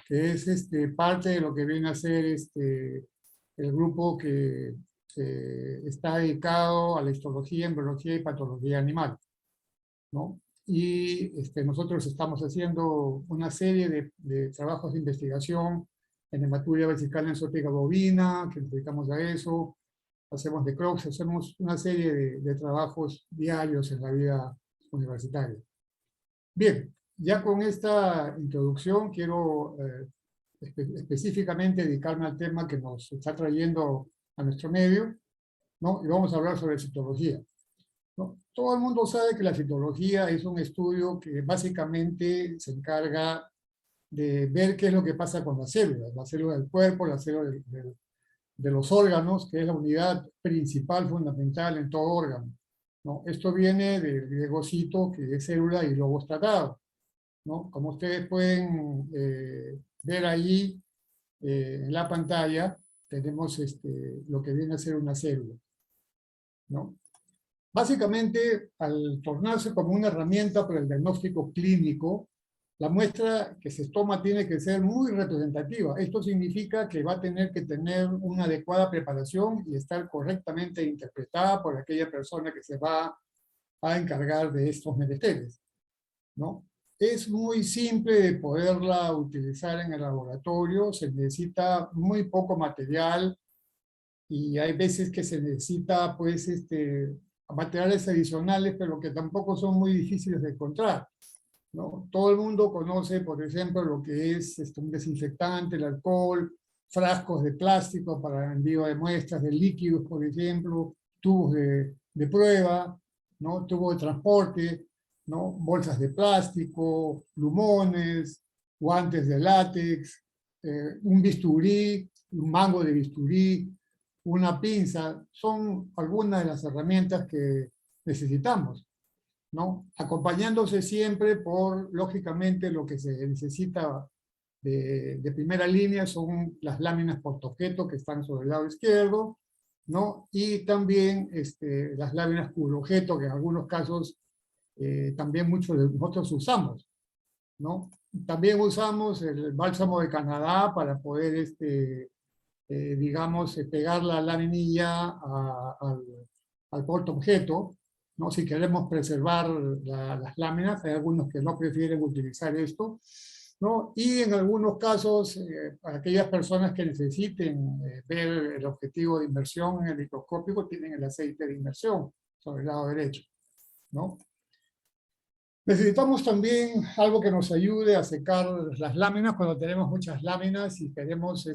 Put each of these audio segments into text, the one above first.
que es parte de lo que viene a ser el grupo que está dedicado a la histología, embriología y patología animal, ¿no? Y nosotros estamos haciendo una serie de trabajos de investigación en hematuria vesical enzótica bovina, que nos dedicamos a eso, hacemos necropsia, hacemos una serie de trabajos diarios en la vida universitaria. Bien, ya con esta introducción quiero específicamente dedicarme al tema que nos está trayendo a nuestro medio, ¿no? Y vamos a hablar sobre citología, ¿no? Todo el mundo sabe que la citología es un estudio que básicamente se encarga de ver qué es lo que pasa con las células del cuerpo, las células de los órganos, que es la unidad principal, fundamental en todo órgano, ¿no? Esto viene del griego cito, que es célula, y logos tratado, ¿no? Como ustedes pueden ver ahí en la pantalla, tenemos lo que viene a ser una célula, ¿no? Básicamente, al tornarse como una herramienta para el diagnóstico clínico, la muestra que se toma tiene que ser muy representativa. Esto significa que va a tener que tener una adecuada preparación y estar correctamente interpretada por aquella persona que se va a encargar de estos menesteres, ¿no? Es muy simple de poderla utilizar en el laboratorio, se necesita muy poco material y hay veces que se necesita pues materiales adicionales, pero que tampoco son muy difíciles de encontrar, ¿no? Todo el mundo conoce, por ejemplo, lo que es un desinfectante, el alcohol, frascos de plástico para envío de muestras de líquidos, por ejemplo, tubos de prueba, ¿no? Tubos de transporte, ¿no? Bolsas de plástico, plumones, guantes de látex, un bisturí, un mango de bisturí, una pinza, son algunas de las herramientas que necesitamos, ¿no? Acompañándose siempre por, lógicamente, lo que se necesita de primera línea son las láminas portaobjeto que están sobre el lado izquierdo, ¿no? Y también las láminas cubreobjeto, que en algunos casos también muchos de nosotros usamos, ¿no? También usamos el bálsamo de Canadá para poder, digamos, pegar la laminilla al portaobjeto, ¿no? Si queremos preservar las láminas, hay algunos que no prefieren utilizar esto, ¿no? Y en algunos casos, para aquellas personas que necesiten ver el objetivo de inmersión en el microscópico, tienen el aceite de inmersión sobre el lado derecho, ¿no? Necesitamos también algo que nos ayude a secar las láminas cuando tenemos muchas láminas y queremos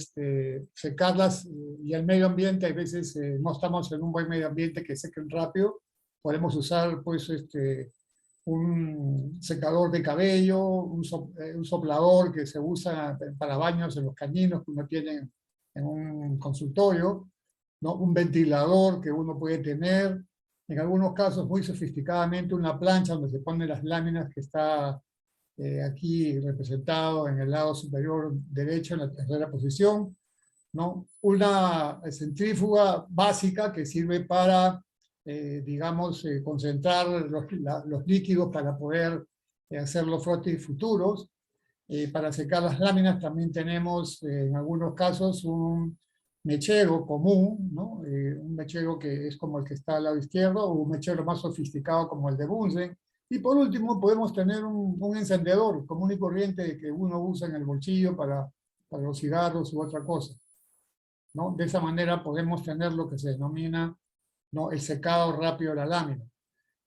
secarlas, y el medio ambiente, a veces no estamos en un buen medio ambiente que sequen rápido. Podemos usar pues, un secador de cabello, un soplador que se usa para baños en los caninos que uno tiene en un consultorio, ¿no? Un ventilador que uno puede tener. En algunos casos, muy sofisticadamente, una plancha donde se ponen las láminas que está aquí representado en el lado superior derecho, en la tercera posición, ¿no? Una centrífuga básica que sirve para, digamos, concentrar los líquidos para poder hacer los frotes futuros. Para secar las láminas también tenemos, en algunos casos, un mechero común, ¿no? Un mechero que es como el que está al lado izquierdo, o un mechero más sofisticado como el de Bunsen. Y por último podemos tener un encendedor común y corriente que uno usa en el bolsillo para los cigarros u otra cosa, ¿no? De esa manera podemos tener lo que se denomina, ¿no?, el secado rápido de la lámina.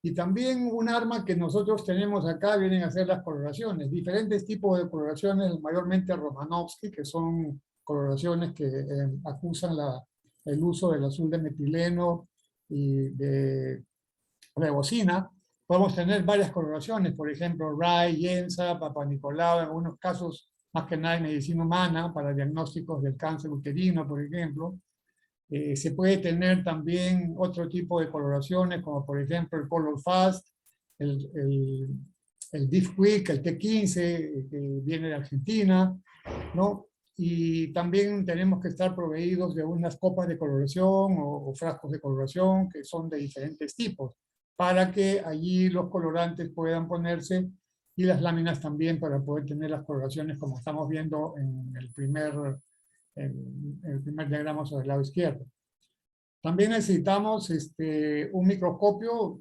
Y también un arma que nosotros tenemos acá vienen a ser las coloraciones, diferentes tipos de coloraciones, mayormente Romanowski, que son coloraciones que acusan el uso del azul de metileno y de leucina. Podemos tener varias coloraciones, por ejemplo, Rai, Yensa, Papa Nicolau, en algunos casos, más que nada en medicina humana, para diagnósticos del cáncer uterino, por ejemplo. Se puede tener también otro tipo de coloraciones, como por ejemplo el Color Fast, el Diff Quick, el T15, que viene de Argentina, ¿no? Y también tenemos que estar proveídos de unas copas de coloración o frascos de coloración que son de diferentes tipos, para que allí los colorantes puedan ponerse y las láminas también para poder tener las coloraciones como estamos viendo en el primer diagrama sobre el lado izquierdo. También necesitamos un microscopio.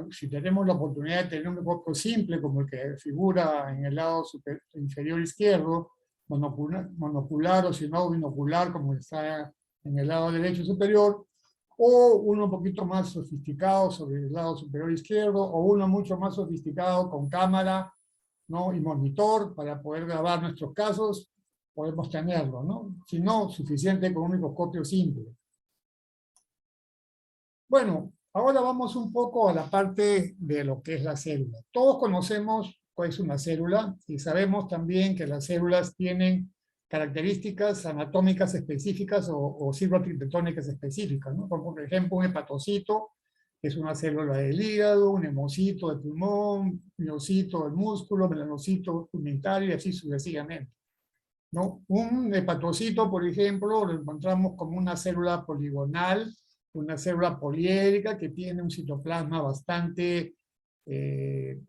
Si tenemos la oportunidad de tener un microscopio simple, como el que figura en el lado inferior izquierdo, monocular o si no binocular, como está en el lado derecho superior, o uno un poquito más sofisticado sobre el lado superior izquierdo, o uno mucho más sofisticado con cámara, ¿no? Y monitor para poder grabar nuestros casos, podemos tenerlo, ¿no? Si no, suficiente con un microscopio simple. Bueno, ahora vamos un poco a la parte de lo que es la célula. Todos conocemos cuál es una célula y sabemos también que las células tienen características anatómicas específicas o citoarquitectónicas específicas, ¿no? Como por ejemplo un hepatocito, que es una célula del hígado, un hemocito del pulmón, miocito del músculo, melanocito pigmentario y así sucesivamente, ¿no? Un hepatocito, por ejemplo, lo encontramos como una célula poligonal, una célula poliédrica que tiene un citoplasma bastante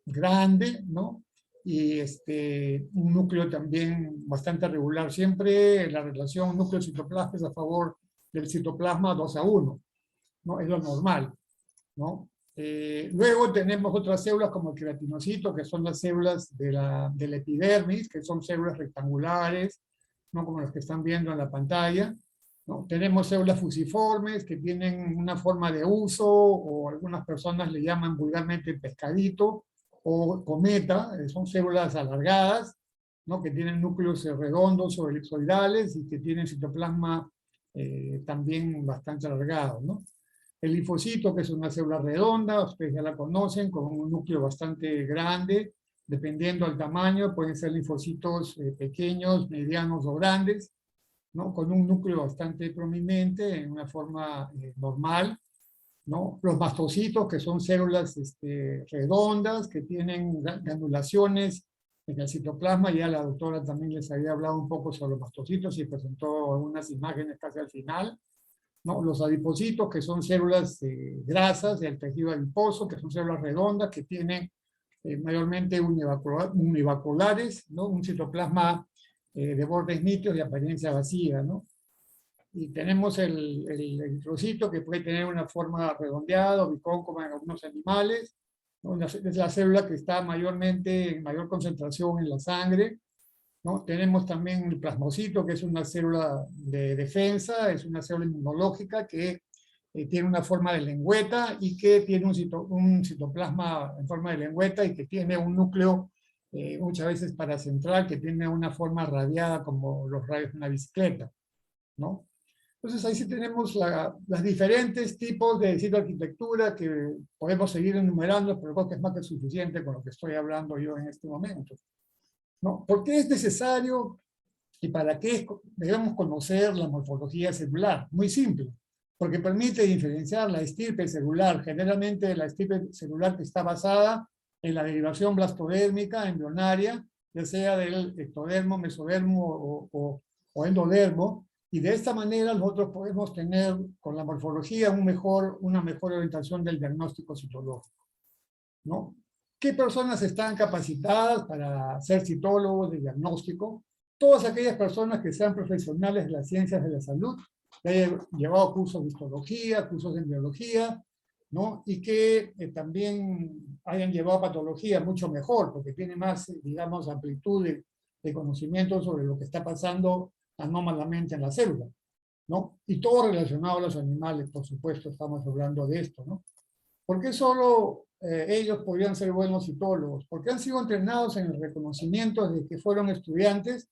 grande, ¿no? Y un núcleo también bastante regular. Siempre la relación núcleo-citoplasma es a favor del citoplasma 2:1, ¿no? Es lo normal, ¿no? Luego tenemos otras células como el queratinocito, que son las células de la epidermis, que son células rectangulares, ¿no? Como las que están viendo en la pantalla, ¿no? Tenemos células fusiformes que tienen una forma de uso, o algunas personas le llaman vulgarmente pescadito o cometa, son células alargadas, ¿no? Que tienen núcleos redondos o elipsoidales y que tienen citoplasma también bastante alargado, ¿no? El linfocito, que es una célula redonda, ustedes ya la conocen, con un núcleo bastante grande, dependiendo del tamaño, pueden ser linfocitos pequeños, medianos o grandes, ¿no? Con un núcleo bastante prominente, en una forma normal, ¿no? Los mastocitos, que son células redondas, que tienen granulaciones en el citoplasma. Ya la doctora también les había hablado un poco sobre los mastocitos y presentó algunas imágenes casi al final, ¿no? Los adipocitos, que son células grasas del tejido adiposo, que son células redondas, que tienen mayormente univaculares, ¿no? Un citoplasma de bordes nítidos y apariencia vacía, ¿no? Y tenemos el eritrocito, que puede tener una forma redondeada o bicóncava en algunos animales, ¿no? Es la célula que está mayormente en mayor concentración en la sangre, ¿no? Tenemos también el plasmocito, que es una célula de defensa, es una célula inmunológica que tiene una forma de lengüeta y que tiene un citoplasma en forma de lengüeta y que tiene un núcleo muchas veces paracentral que tiene una forma radiada como los radios de una bicicleta, ¿no? Entonces ahí sí tenemos las diferentes tipos de citoarquitectura que podemos seguir enumerando, pero creo que es más que suficiente con lo que estoy hablando yo en este momento, ¿no? ¿Por qué es necesario y para qué debemos conocer la morfología celular? Muy simple, porque permite diferenciar la estirpe celular, generalmente la estirpe celular que está basada en la derivación blastodérmica embrionaria, ya sea del ectodermo, mesodermo o endodermo, y de esta manera nosotros podemos tener con la morfología una mejor orientación del diagnóstico citológico, ¿no? ¿Qué personas están capacitadas para ser citólogos de diagnóstico? Todas aquellas personas que sean profesionales de las ciencias de la salud, que hayan llevado cursos de histología, cursos de embriología, ¿no? Y que también hayan llevado patología mucho mejor, porque tiene más, digamos, amplitud de conocimiento sobre lo que está pasando anómalamente en la célula, ¿no? Y todo relacionado a los animales, por supuesto, estamos hablando de esto, ¿no? ¿Por qué solo ellos podrían ser buenos citólogos? Porque han sido entrenados en el reconocimiento de que fueron estudiantes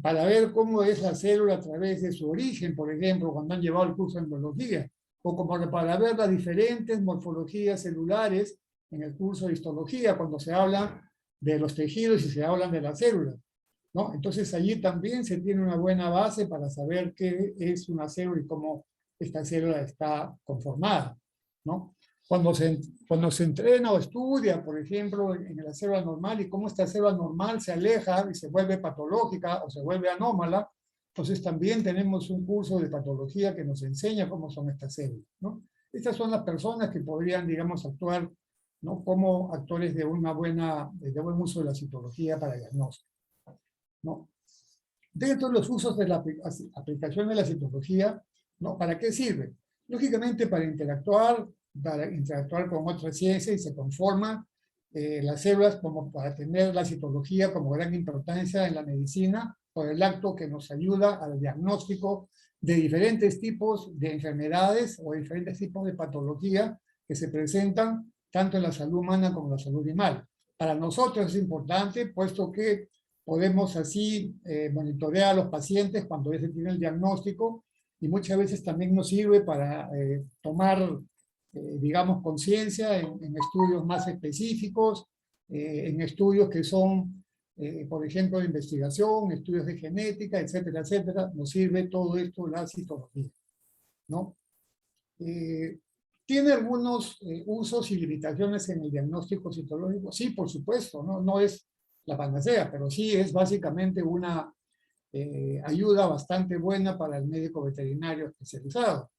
para ver cómo es la célula a través de su origen, por ejemplo, cuando han llevado el curso de embriología, o como para ver las diferentes morfologías celulares en el curso de histología, cuando se habla de los tejidos y se hablan de las células, ¿no? Entonces allí también se tiene una buena base para saber qué es una célula y cómo esta célula está conformada, ¿no? Cuando se entrena o estudia, por ejemplo, en la célula normal y cómo esta célula normal se aleja y se vuelve patológica o se vuelve anómala, entonces también tenemos un curso de patología que nos enseña cómo son estas células, ¿no? Estas son las personas que podrían, digamos, actuar ¿no? Como actores de de buen uso de la citología para diagnóstico, ¿no? Dentro de los usos de la aplicación de la citología, ¿no? ¿Para qué sirve? Lógicamente para interactuar con otras ciencias y se conforman las células como para tener la citología como gran importancia en la medicina por el acto que nos ayuda al diagnóstico de diferentes tipos de enfermedades o diferentes tipos de patología que se presentan tanto en la salud humana como en la salud animal. Para nosotros es importante, puesto que podemos así monitorear a los pacientes cuando ya se tiene el diagnóstico y muchas veces también nos sirve para tomar, digamos, conciencia en estudios más específicos, en estudios que son, por ejemplo, de investigación, estudios de genética, etcétera, etcétera. Nos sirve todo esto la citología, ¿no? ¿Tiene algunos usos y limitaciones en el diagnóstico citológico? Sí, por supuesto, no es la panacea, pero sí es básicamente una ayuda bastante buena para el médico veterinario especializado,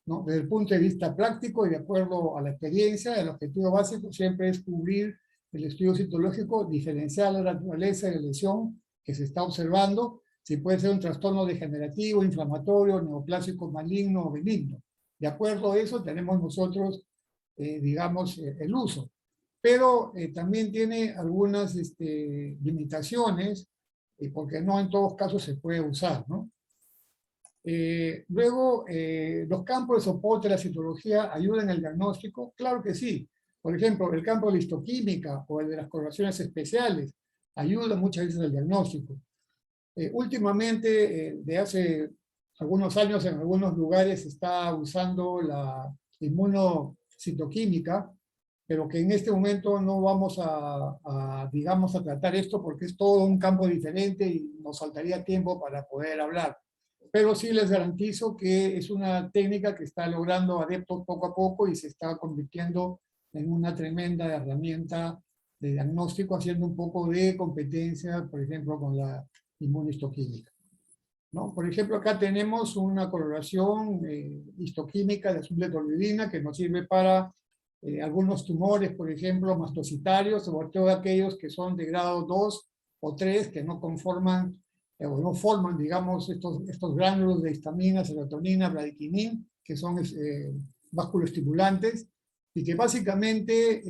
¿no? Desde el punto de vista práctico y de acuerdo a la experiencia, el objetivo básico siempre es cubrir el estudio citológico, diferenciar la naturaleza de la lesión que se está observando, si puede ser un trastorno degenerativo, inflamatorio, neoplásico maligno o benigno. De acuerdo a eso tenemos nosotros, digamos, el uso. Pero también tiene algunas limitaciones, porque no en todos casos se puede usar, ¿no? Luego, los campos de soporte de la citología ayudan en el diagnóstico. Claro que sí. Por ejemplo, el campo de la histoquímica o el de las coloraciones especiales ayuda muchas veces al diagnóstico. Últimamente, de hace algunos años, en algunos lugares se está usando la inmunocitoquímica, pero que en este momento no vamos digamos, a tratar esto porque es todo un campo diferente y nos faltaría tiempo para poder hablar. Pero sí les garantizo que es una técnica que está logrando adeptos poco a poco y se está convirtiendo en una tremenda herramienta de diagnóstico, haciendo un poco de competencia, por ejemplo, con la inmunohistoquímica, ¿no? Por ejemplo, acá tenemos una coloración histoquímica de azul de toluidina que nos sirve para algunos tumores, por ejemplo, mastocitarios, sobre todo aquellos que son de grado 2 o 3, que no conforman o no forman, digamos, estos gránulos de histamina, serotonina, bradiquinin, que son vasculoestimulantes, y que básicamente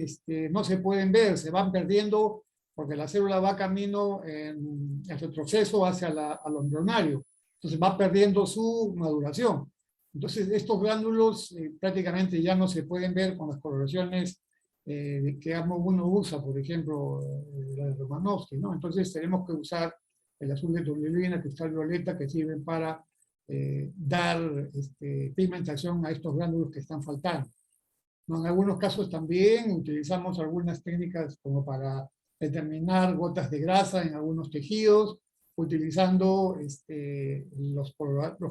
no se pueden ver, se van perdiendo porque la célula va camino en retroceso hacia lo embrionario. Entonces va perdiendo su maduración. Entonces estos gránulos prácticamente ya no se pueden ver con las coloraciones que uno usa, por ejemplo, la de Romanowski, ¿no? Entonces tenemos que usar el azul de toluidina, cristal violeta, que sirven para dar pigmentación a estos gránulos que están faltando, ¿no? En algunos casos también utilizamos algunas técnicas como para determinar gotas de grasa en algunos tejidos, utilizando los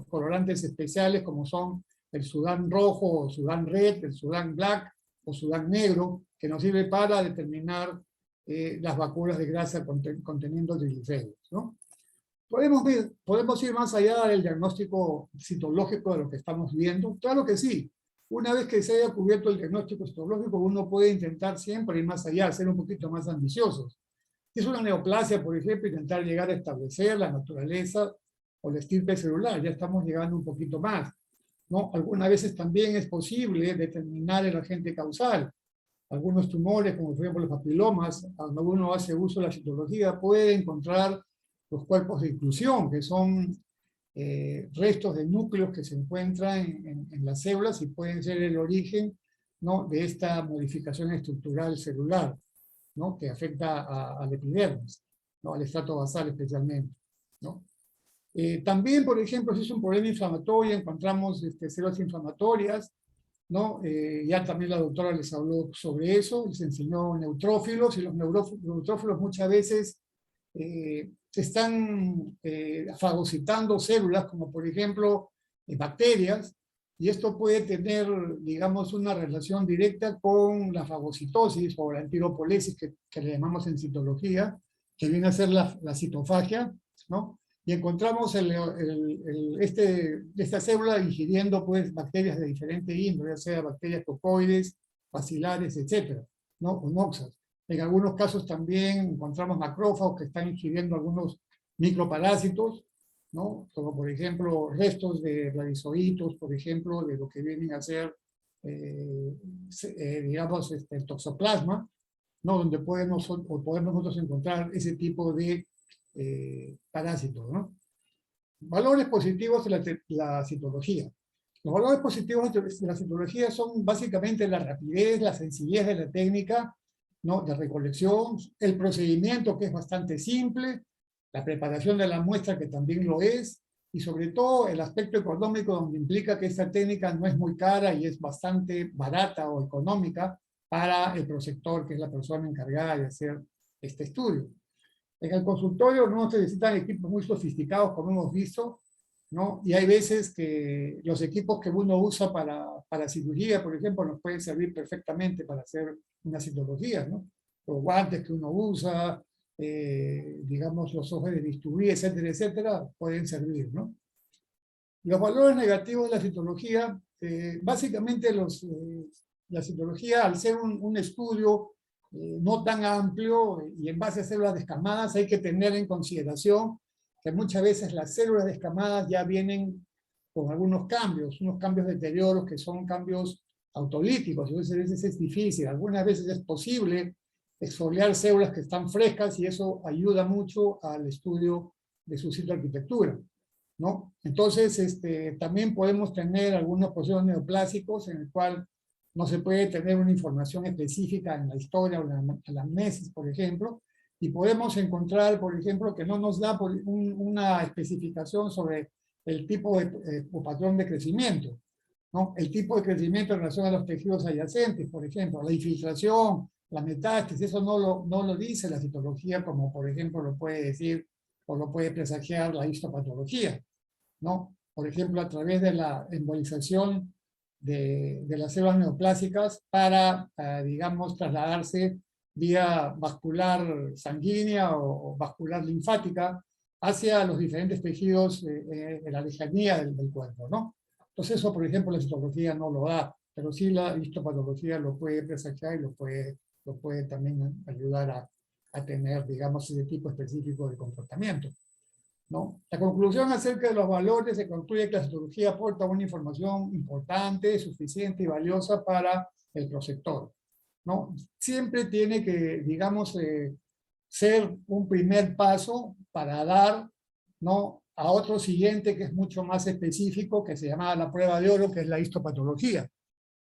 colorantes especiales como son el Sudán rojo o Sudán red, el Sudán black o Sudán negro, que nos sirve para determinar las vacuolas de grasa conteniendo triglicéridos, ¿no? ¿Podemos ir más allá del diagnóstico citológico de lo que estamos viendo? Claro que sí. Una vez que se haya cubierto el diagnóstico citológico, uno puede intentar siempre ir más allá, ser un poquito más ambiciosos. Si es una neoplasia, por ejemplo, intentar llegar a establecer la naturaleza o la estirpe celular, ya estamos llegando un poquito más, ¿no? Algunas veces también es posible determinar el agente causal. Algunos tumores, como por ejemplo los papilomas, cuando uno hace uso de la citología, puede encontrar los cuerpos de inclusión, que son restos de núcleos que se encuentran en las células y pueden ser el origen, ¿no?, de esta modificación estructural celular, ¿no?, que afecta al epidermis, ¿no?, al estrato basal especialmente, ¿no? También, por ejemplo, si es un problema inflamatorio, encontramos células inflamatorias, ¿no? Ya también la doctora les habló sobre eso, les enseñó neutrófilos, y los neutrófilos muchas veces están fagocitando células, como por ejemplo bacterias, y esto puede tener, digamos, una relación directa con la fagocitosis o la antiropolesis, que le llamamos en citología, que viene a ser la citofagia, ¿no? Y encontramos esta célula ingiriendo pues bacterias de diferente índole, ya sea bacterias cocoides, bacilares, etc. ¿no? O noxas. En algunos casos también encontramos macrófagos que están ingiriendo algunos microparásitos, ¿no? Como por ejemplo restos de radizoitos, por ejemplo, de lo que vienen a ser, digamos, el toxoplasma, ¿no? Donde podemos nosotros encontrar ese tipo de parásitos, ¿no? Valores positivos de la citología. Los valores positivos de la citología son básicamente la rapidez, la sencillez de la técnica, ¿no? De recolección, el procedimiento que es bastante simple, la preparación de la muestra que también lo es, y sobre todo el aspecto económico donde implica que esta técnica no es muy cara y es bastante barata o económica para el prosector, que es la persona encargada de hacer este estudio. En el consultorio no se necesitan equipos muy sofisticados, como hemos visto, ¿no? Y hay veces que los equipos que uno usa para cirugía, por ejemplo, nos pueden servir perfectamente para hacer una citología, ¿no? Los guantes que uno usa, digamos, los ojos de bisturí, etcétera, etcétera, pueden servir, ¿no? Los valores negativos de la citología, básicamente la citología, al ser un estudio no tan amplio y en base a células descamadas, hay que tener en consideración que muchas veces las células descamadas ya vienen con algunos cambios, unos cambios de deterioro que son cambios autolíticos, entonces a veces es difícil, algunas veces es posible exfoliar células que están frescas y eso ayuda mucho al estudio de su citoarquitectura, ¿no? Entonces, también podemos tener algunos procesos neoplásicos en el cual no se puede tener una información específica en la historia o la anamnesis, por ejemplo, y podemos encontrar, por ejemplo, que no nos da una especificación sobre el tipo o patrón de crecimiento, ¿no? El tipo de crecimiento en relación a los tejidos adyacentes, por ejemplo, la infiltración, la metástasis, eso no lo dice la citología, como por ejemplo lo puede decir o lo puede presagiar la histopatología, ¿no? Por ejemplo, a través de la embolización de las células neoplásicas para, digamos, trasladarse vía vascular sanguínea o vascular linfática hacia los diferentes tejidos en la lejanía del cuerpo, ¿no? Entonces eso, por ejemplo, la citología no lo da, pero sí la histopatología lo puede presagiar y lo puede también ayudar a tener, digamos, ese tipo específico de comportamiento, ¿no? La conclusión acerca de los valores se concluye que la citología aporta una información importante, suficiente y valiosa para el prosector, ¿no? Siempre tiene que, digamos, ser un primer paso para dar, ¿no?, a otro siguiente que es mucho más específico, que se llama la prueba de oro, que es la histopatología.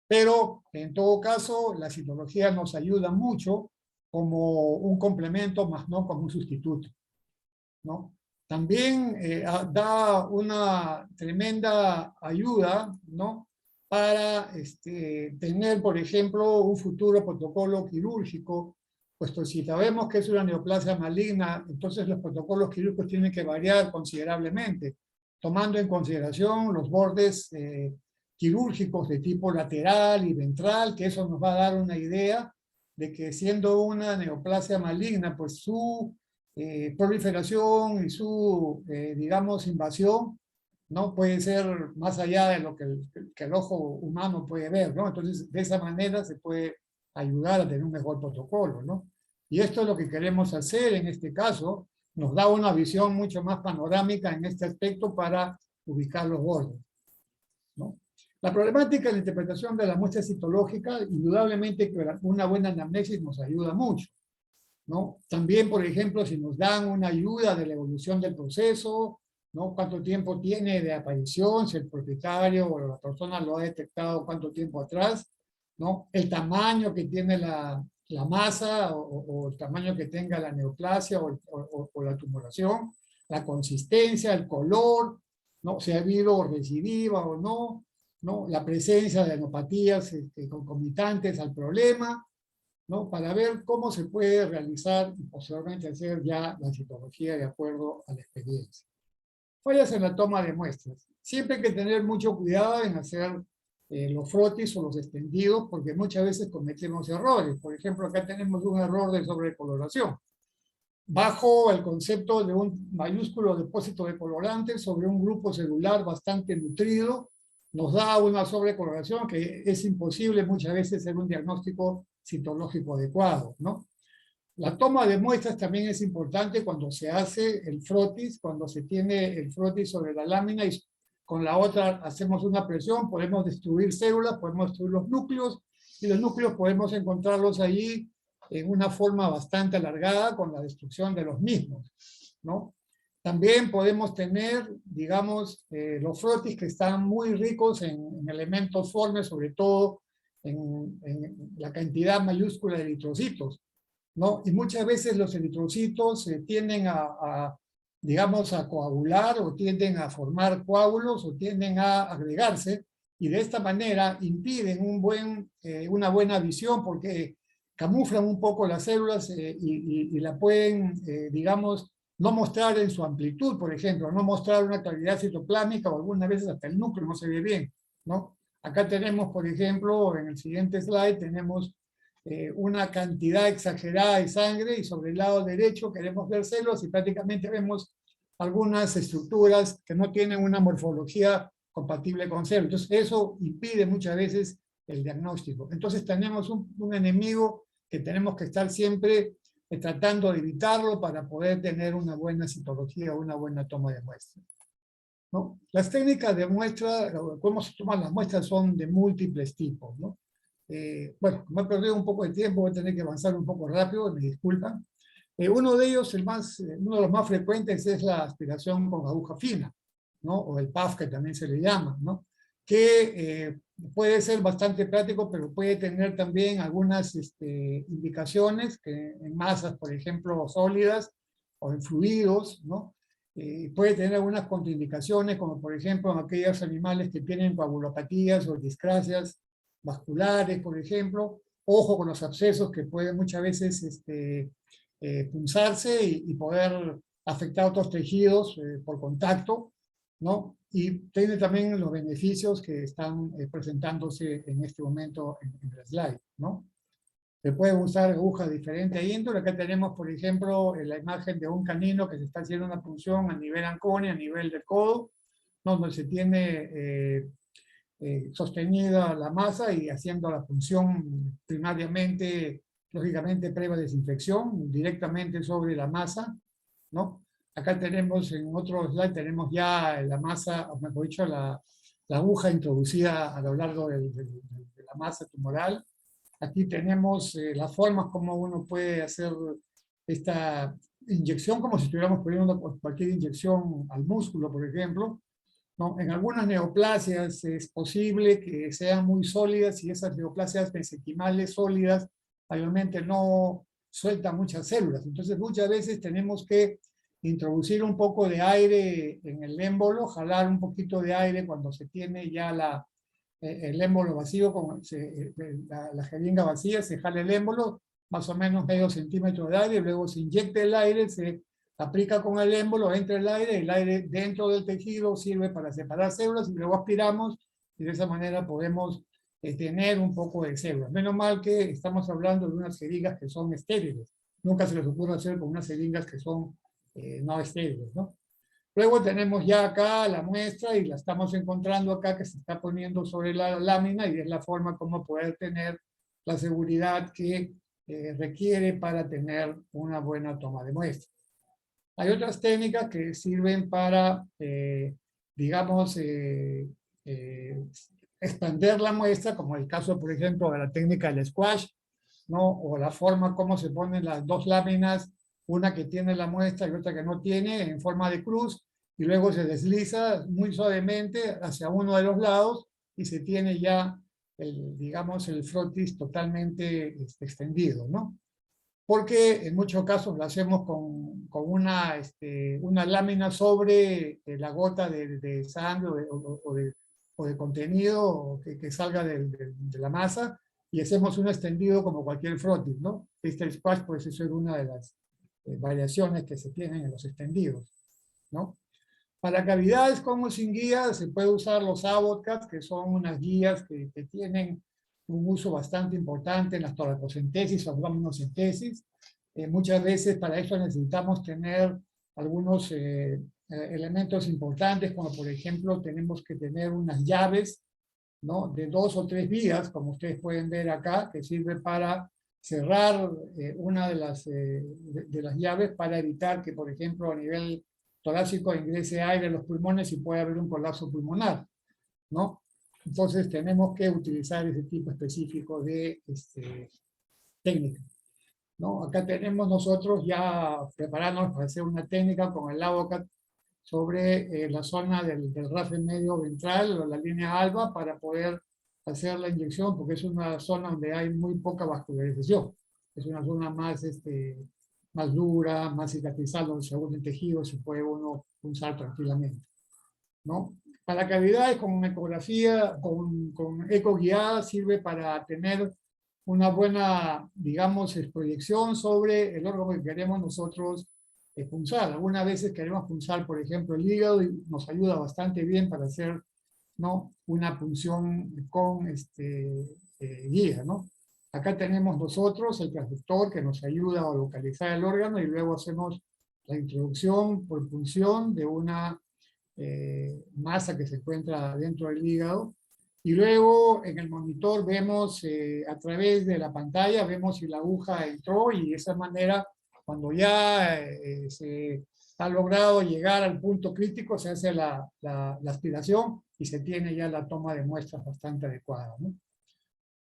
Pero, en todo caso, la citología nos ayuda mucho como un complemento, más no como un sustituto, ¿no? También da una tremenda ayuda, ¿no?, para tener, por ejemplo, un futuro protocolo quirúrgico, puesto si sabemos que es una neoplasia maligna, entonces los protocolos quirúrgicos tienen que variar considerablemente, tomando en consideración los bordes quirúrgicos de tipo lateral y ventral, que eso nos va a dar una idea de que siendo una neoplasia maligna, pues su proliferación y su, digamos, invasión, ¿no?, puede ser más allá de lo que el ojo humano puede ver, ¿no? Entonces, de esa manera se puede ayudar a tener un mejor protocolo, ¿no? Y esto es lo que queremos hacer en este caso, nos da una visión mucho más panorámica en este aspecto para ubicar los bordes, ¿no? La problemática de la interpretación de la muestra citológica, indudablemente que una buena anamnesis nos ayuda mucho, ¿no? También, por ejemplo, si nos dan una ayuda de la evolución del proceso, ¿no?, cuánto tiempo tiene de aparición, si el propietario o la persona lo ha detectado cuánto tiempo atrás, ¿no?, el tamaño que tiene la masa o el tamaño que tenga la neoplasia o la tumoración, la consistencia, el color, ¿no?, si ha habido recidiva o no, ¿no?, la presencia de enopatías concomitantes al problema, ¿no?, para ver cómo se puede realizar y posteriormente hacer ya la citología de acuerdo a la experiencia. Fallas en la toma de muestras. Siempre hay que tener mucho cuidado en hacer los frotis o los extendidos, porque muchas veces cometemos errores. Por ejemplo, acá tenemos un error de sobrecoloración. Bajo el concepto de un mayúsculo depósito de colorantes sobre un grupo celular bastante nutrido, nos da una sobrecoloración que es imposible muchas veces hacer un diagnóstico citológico adecuado, ¿no? La toma de muestras también es importante cuando se hace el frotis, cuando se tiene el frotis sobre la lámina y con la otra hacemos una presión, podemos destruir células, podemos destruir los núcleos, y los núcleos podemos encontrarlos allí en una forma bastante alargada con la destrucción de los mismos, ¿no? También podemos tener, digamos, los frotis que están muy ricos en elementos formes, sobre todo en la cantidad mayúscula de eritrocitos, ¿no? Y muchas veces los eritrocitos tienden digamos, a coagular o tienden a formar coágulos o tienden a agregarse y de esta manera impiden una buena visión porque camuflan un poco las células y la pueden, digamos, no mostrar en su amplitud, por ejemplo, no mostrar una claridad citoplámica o algunas veces hasta el núcleo no se ve bien, ¿no? Acá tenemos, por ejemplo, en el siguiente slide tenemos una cantidad exagerada de sangre y sobre el lado derecho queremos ver células y prácticamente vemos algunas estructuras que no tienen una morfología compatible con células. Entonces eso impide muchas veces el diagnóstico. Entonces tenemos un enemigo que tenemos que estar siempre tratando de evitarlo para poder tener una buena citología, una buena toma de muestras, ¿no? Las técnicas de muestra, cómo se toman las muestras son de múltiples tipos, ¿no? Bueno, como he perdido un poco de tiempo, voy a tener que avanzar un poco rápido, me disculpan. Uno de ellos, uno de los más frecuentes es la aspiración con aguja fina, ¿no? O el PAF que también se le llama, ¿no? Que puede ser bastante práctico, pero puede tener también algunas indicaciones que en masas, por ejemplo, sólidas o en fluidos, ¿no? Puede tener algunas contraindicaciones, como por ejemplo en aquellos animales que tienen coagulopatías o discrasias vasculares, por ejemplo. Ojo con los abscesos que pueden muchas veces punzarse y poder afectar a otros tejidos por contacto, ¿no? Y tiene también los beneficios que están presentándose en este momento en el slide, ¿no? Se pueden usar agujas de diferente índole. Acá tenemos, por ejemplo, la imagen de un canino que se está haciendo una punción a nivel anconia, a nivel del codo, donde se tiene sostenida la masa y haciendo la punción primariamente, lógicamente, previa desinfección, directamente sobre la masa, ¿no? Acá tenemos, en otro slide, tenemos ya la masa, o mejor dicho, la aguja introducida a lo largo de la masa tumoral. Aquí tenemos las formas como uno puede hacer esta inyección, como si estuviéramos poniendo cualquier inyección al músculo, por ejemplo, ¿no? En algunas neoplasias es posible que sean muy sólidas y esas neoplasias mesenquimales sólidas mayormente no sueltan muchas células. Entonces muchas veces tenemos que introducir un poco de aire en el émbolo, jalar un poquito de aire cuando se tiene ya el émbolo vacío, la jeringa vacía, se jala el émbolo, más o menos medio centímetro de aire, luego se inyecta el aire, se aplica con el émbolo, entra el aire dentro del tejido sirve para separar células y luego aspiramos y de esa manera podemos tener un poco de células. Menos mal que estamos hablando de unas jeringas que son estériles. Nunca se les ocurre hacer con unas jeringas que son no estériles, ¿no? Luego tenemos ya acá la muestra y la estamos encontrando acá que se está poniendo sobre la lámina y es la forma como poder tener la seguridad que requiere para tener una buena toma de muestra. Hay otras técnicas que sirven para, digamos, expander la muestra, como el caso, por ejemplo, de la técnica del squash, ¿no? O la forma como se ponen las dos láminas, una que tiene la muestra y otra que no tiene, en forma de cruz, y luego se desliza muy suavemente hacia uno de los lados y se tiene ya, digamos, el frotis totalmente extendido, ¿no? Porque en muchos casos lo hacemos con una lámina sobre la gota de sangre o de contenido que salga de la masa y hacemos un extendido como cualquier frotis, ¿no? Este squash puede ser una de las variaciones que se tienen en los extendidos, ¿no? Para cavidades como sin guía se puede usar los Abbott-Cats, que son unas guías que tienen un uso bastante importante en las toracocentesis o abdominocentesis. Muchas veces para eso necesitamos tener algunos elementos importantes, como por ejemplo tenemos que tener unas llaves, ¿no? De 2 o 3 vías, como ustedes pueden ver acá, que sirve para cerrar una de las llaves para evitar que, por ejemplo, a nivel torácico ingrese aire a los pulmones y pueda haber un colapso pulmonar, ¿no? Entonces tenemos que utilizar ese tipo específico de técnica, ¿no? Acá tenemos nosotros ya preparándonos para hacer una técnica con el AutoCAD sobre la zona del rafe medio ventral o la línea alba para poder hacer la inyección, porque es una zona donde hay muy poca vascularización. Es una zona más, más dura, más cicatrizal, donde según el tejido se puede uno punzar tranquilamente, ¿no? Para cavidades con ecografía, con eco guiada, sirve para tener una buena, digamos, proyección sobre el órgano que queremos nosotros punzar. Algunas veces queremos punzar, por ejemplo, el hígado y nos ayuda bastante bien para hacer, ¿no?, una punción con guía, ¿no? Acá tenemos nosotros el transductor que nos ayuda a localizar el órgano y luego hacemos la introducción por punción de una masa que se encuentra dentro del hígado. Y luego en el monitor vemos, a través de la pantalla, vemos si la aguja entró y de esa manera, cuando ya se ha logrado llegar al punto crítico, se hace la aspiración y se tiene ya la toma de muestras bastante adecuada, ¿no?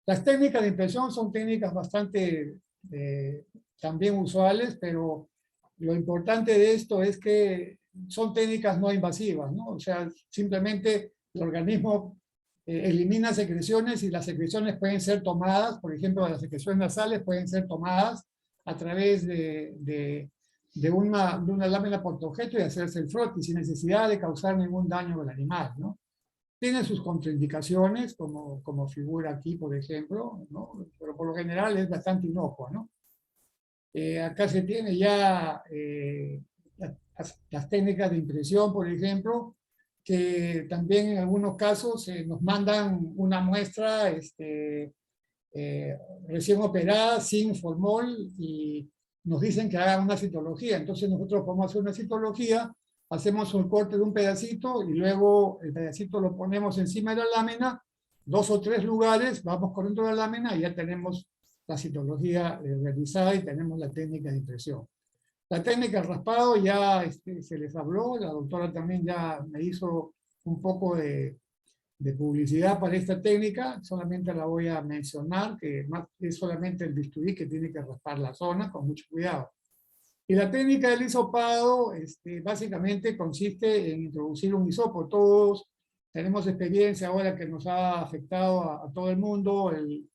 Las técnicas de impresión son técnicas bastante también usuales, pero lo importante de esto es que son técnicas no invasivas, ¿no? O sea, simplemente el organismo elimina secreciones y las secreciones pueden ser tomadas, por ejemplo, las secreciones nasales pueden ser tomadas a través de una lámina portaobjeto y hacerse el frotis sin necesidad de causar ningún daño al animal, ¿no? Tiene sus contraindicaciones, como figura aquí, por ejemplo, ¿no? Pero por lo general es bastante inocuo, ¿no? Acá se tiene ya las técnicas de impresión, por ejemplo, que también en algunos casos nos mandan una muestra recién operada, sin formol, y nos dicen que hagan una citología. Entonces nosotros podemos hacer una citología, hacemos un corte de un pedacito y luego el pedacito lo ponemos encima de la lámina, 2 o 3 lugares, vamos corriendo la lámina y ya tenemos la citología realizada y tenemos la técnica de impresión. La técnica de raspado ya se les habló, la doctora también ya me hizo un poco de publicidad para esta técnica, solamente la voy a mencionar, que es solamente el bisturí que tiene que raspar la zona con mucho cuidado. Y la técnica del hisopado básicamente consiste en introducir un hisopo. Todos tenemos experiencia ahora que nos ha afectado a todo el mundo el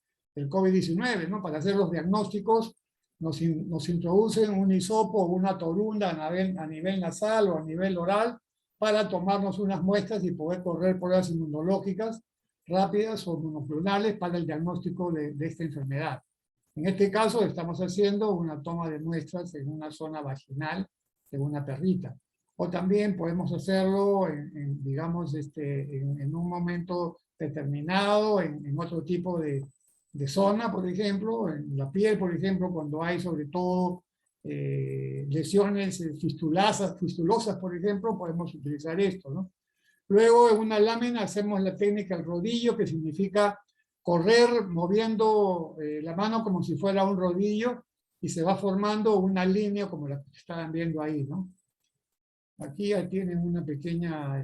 COVID-19, ¿no? Para hacer los diagnósticos nos introducen un hisopo o una torunda a nivel nasal o a nivel oral para tomarnos unas muestras y poder correr pruebas inmunológicas rápidas o monoclonales para el diagnóstico de esta enfermedad. En este caso estamos haciendo una toma de muestras en una zona vaginal de una perrita. O también podemos hacerlo, digamos, en un momento determinado, en otro tipo de zona, por ejemplo, en la piel, por ejemplo, cuando hay sobre todo lesiones fistulosas, por ejemplo, podemos utilizar esto, ¿no? Luego en una lámina hacemos la técnica del rodillo, que significa correr moviendo la mano como si fuera un rodillo y se va formando una línea como la que estaban viendo ahí, ¿no? Aquí ya tienen un pequeño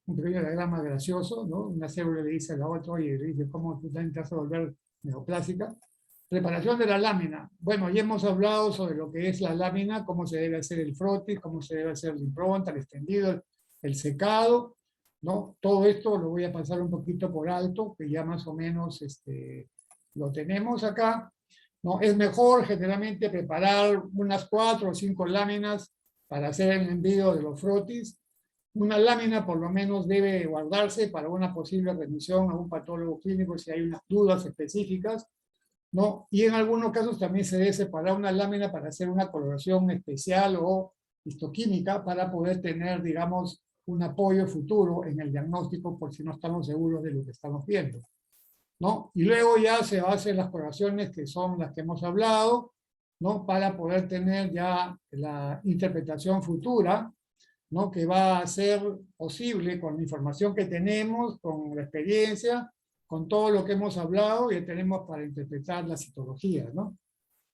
diagrama gracioso, ¿no? Una célula le dice a la otra, oye, le dice, ¿cómo tú también te vas a volver neoplásica? Preparación de la lámina. Bueno, ya hemos hablado sobre lo que es la lámina, cómo se debe hacer el frotis, cómo se debe hacer la impronta, el extendido, el secado, ¿no? Todo esto lo voy a pasar un poquito por alto, que ya más o menos lo tenemos acá, ¿no? Es mejor generalmente preparar unas 4 o 5 láminas para hacer el envío de los frotis. Una lámina por lo menos debe guardarse para una posible remisión a un patólogo clínico si hay unas dudas específicas, ¿no? Y en algunos casos también se debe separar una lámina para hacer una coloración especial o histoquímica para poder tener, digamos, un apoyo futuro en el diagnóstico por si no estamos seguros de lo que estamos viendo, ¿no? Y luego ya se hacen las coloraciones que son las que hemos hablado, ¿no? Para poder tener ya la interpretación futura, ¿no? Que va a ser posible con la información que tenemos, con la experiencia, con todo lo que hemos hablado, ya tenemos para interpretar la citología, ¿no?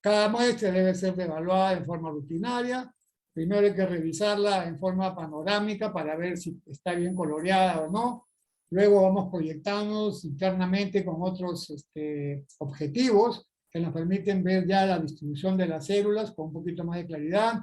Cada muestra debe ser evaluada en forma rutinaria. Primero hay que revisarla en forma panorámica para ver si está bien coloreada o no. Luego vamos proyectándonos internamente con otros objetivos que nos permiten ver ya la distribución de las células con un poquito más de claridad.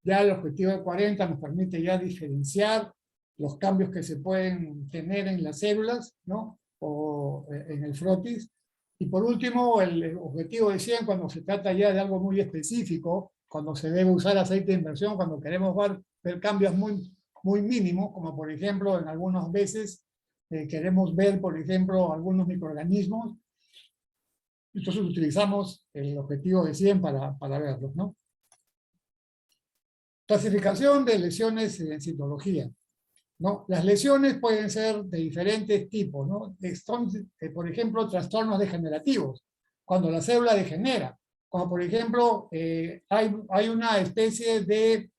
Ya el objetivo de 40 nos permite ya diferenciar los cambios que se pueden tener en las células, ¿no? O en el frotis. Y por último, el objetivo de 100, cuando se trata ya de algo muy específico, cuando se debe usar aceite de inversión, cuando queremos ver cambios muy mínimos, como por ejemplo en algunas veces queremos ver, por ejemplo, algunos microorganismos, entonces utilizamos el objetivo de 100 para verlos, ¿no? Clasificación de lesiones en citología, ¿no? Las lesiones pueden ser de diferentes tipos, ¿no? Son, por ejemplo, trastornos degenerativos, cuando la célula degenera, como por ejemplo hay una especie de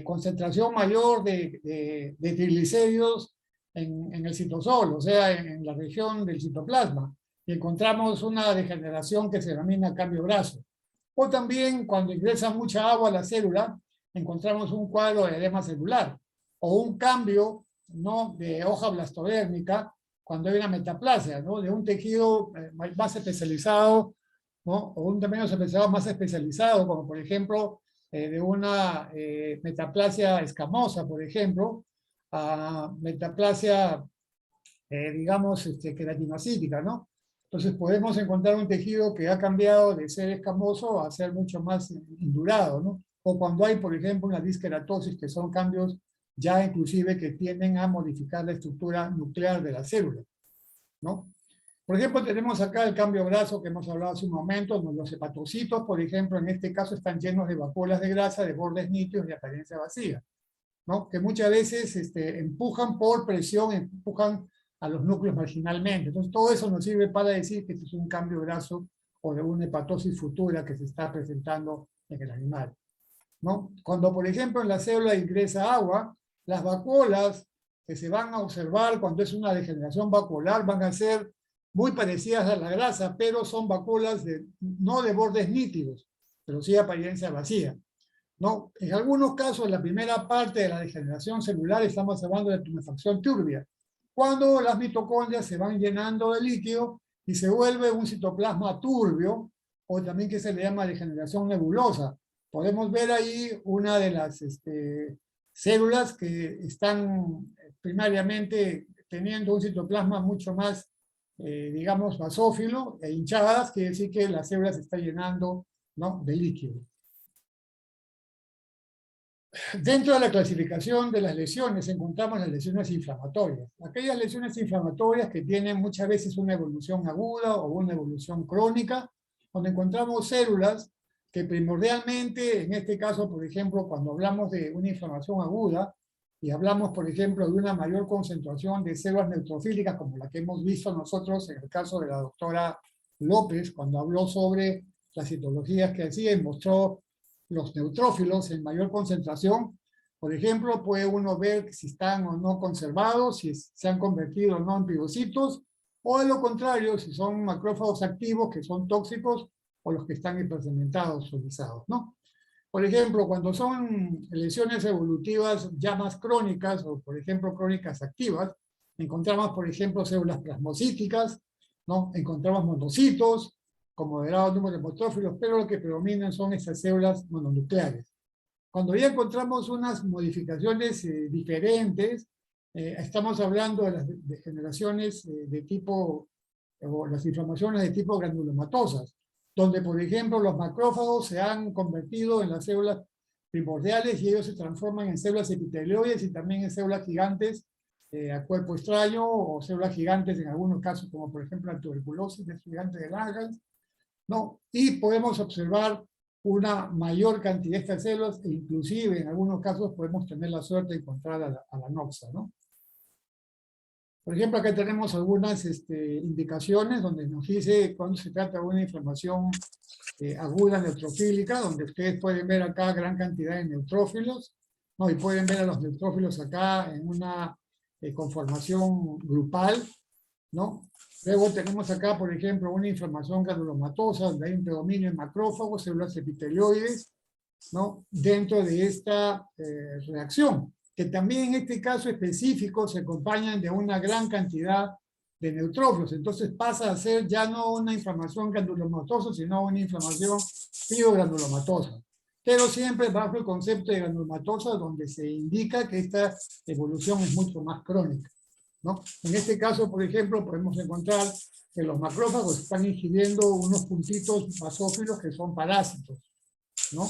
concentración mayor de triglicéridos en el citosol, o sea, en la región del citoplasma, y encontramos una degeneración que se denomina cambio graso. O también cuando ingresa mucha agua a la célula, encontramos un cuadro de edema celular, o un cambio, ¿no?, de hoja blastodérmica cuando hay una metaplasia, ¿no?, de un tejido más especializado, ¿no?, o un tejido especializado más especializado, como por ejemplo de una metaplasia escamosa, por ejemplo, a metaplasia, digamos, queratinocítica, ¿no? Entonces podemos encontrar un tejido que ha cambiado de ser escamoso a ser mucho más indurado, ¿no? O cuando hay, por ejemplo, una disqueratosis, que son cambios ya inclusive que tienden a modificar la estructura nuclear de la célula, ¿no? Por ejemplo, tenemos acá el cambio graso que hemos hablado hace un momento. Los hepatocitos, por ejemplo, en este caso están llenos de vacuolas de grasa, de bordes nítidos y apariencia vacía, ¿no? Que muchas veces empujan por presión, empujan a los núcleos marginalmente. Entonces, todo eso nos sirve para decir que este es un cambio graso o de una hepatosis futura que se está presentando en el animal, ¿no? Cuando, por ejemplo, en la célula ingresa agua, las vacuolas que se van a observar cuando es una degeneración vacuolar van a ser muy parecidas a la grasa, pero son vacuolas no de bordes nítidos, pero sí de apariencia vacía, ¿no? En algunos casos, en la primera parte de la degeneración celular, estamos hablando de tumefacción turbia, cuando las mitocondrias se van llenando de líquido y se vuelve un citoplasma turbio, o también que se le llama degeneración nebulosa. Podemos ver ahí una de las células que están primariamente teniendo un citoplasma mucho más, digamos, basófilo e hinchadas, quiere decir que la célula se está llenando, ¿no?, de líquido. Dentro de la clasificación de las lesiones encontramos las lesiones inflamatorias. Aquellas lesiones inflamatorias que tienen muchas veces una evolución aguda o una evolución crónica, donde encontramos células que primordialmente, en este caso, por ejemplo, cuando hablamos de una inflamación aguda y hablamos, por ejemplo, de una mayor concentración de células neutrofílicas, como la que hemos visto nosotros en el caso de la doctora López, cuando habló sobre las citologías que hacía y mostró los neutrófilos en mayor concentración, por ejemplo, puede uno ver si están o no conservados, si se han convertido o no en pigocitos, o de lo contrario, si son macrófagos activos que son tóxicos o los que están hipersegmentados o lisados, ¿no? Por ejemplo, cuando son lesiones evolutivas ya más crónicas, o por ejemplo crónicas activas, encontramos, por ejemplo, células plasmocíticas, ¿no? Encontramos monocitos, con moderado número de neutrófilos, pero lo que predominan son esas células mononucleares. Cuando ya encontramos unas modificaciones diferentes, estamos hablando de las degeneraciones de tipo, o las inflamaciones de tipo granulomatosas, donde, por ejemplo, los macrófagos se han convertido en las células primordiales y ellos se transforman en células epitelioides y también en células gigantes a cuerpo extraño, o células gigantes en algunos casos, como por ejemplo la tuberculosis de gigante de Langerhans, ¿no? Y podemos observar una mayor cantidad de estas células e inclusive en algunos casos podemos tener la suerte de encontrar a la noxa, ¿no? Por ejemplo, acá tenemos algunas indicaciones donde nos dice cuando se trata de una inflamación aguda neutrofílica, donde ustedes pueden ver acá gran cantidad de neutrófilos, ¿no? Y pueden ver a los neutrófilos acá en una conformación grupal, ¿no? Luego tenemos acá, por ejemplo, una inflamación granulomatosa, donde hay un predominio en macrófagos, células epitelioides, ¿no? Dentro de esta reacción, que también en este caso específico se acompañan de una gran cantidad de neutrófilos. Entonces pasa a ser ya no una inflamación granulomatosa, sino una inflamación piogranulomatosa. Pero siempre bajo el concepto de granulomatosa, donde se indica que esta evolución es mucho más crónica, ¿no? En este caso, por ejemplo, podemos encontrar que los macrófagos están ingiriendo unos puntitos basófilos que son parásitos, ¿no?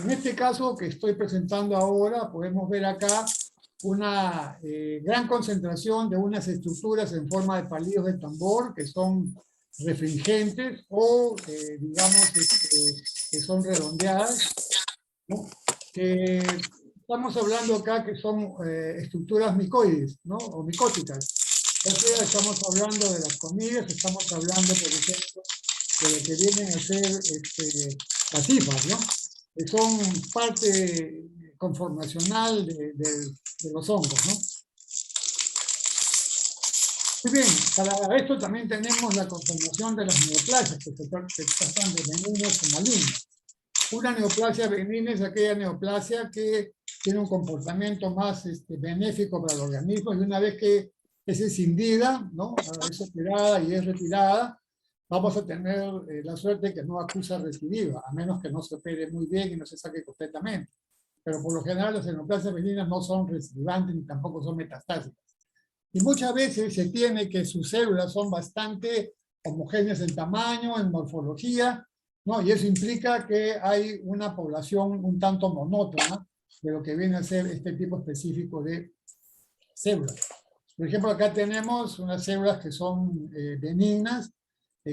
En este caso que estoy presentando ahora, podemos ver acá una gran concentración de unas estructuras en forma de palillos de tambor que son refringentes o, digamos, que son redondeadas, ¿no? Que estamos hablando acá que son estructuras micoides, ¿no? O micóticas. Ya sea estamos hablando de las comillas, estamos hablando, por ejemplo, de lo que vienen a ser las hifas, ¿no? Que son parte conformacional de los hongos, ¿no? Muy bien, para esto también tenemos la conformación de las neoplasias, que pasan de benignas a malignas. Una neoplasia benigna es aquella neoplasia que tiene un comportamiento más benéfico para el organismo, y una vez que es escindida, ¿no? Es operada y es retirada, vamos a tener la suerte que no acusa recidiva, a menos que no se opere muy bien y no se saque completamente. Pero por lo general las neoplasias benignas no son recidivantes ni tampoco son metastásicas. Y muchas veces se tiene que sus células son bastante homogéneas en tamaño, en morfología, ¿no? Y eso implica que hay una población un tanto monótona de lo que viene a ser este tipo específico de células. Por ejemplo, acá tenemos unas células que son benignas,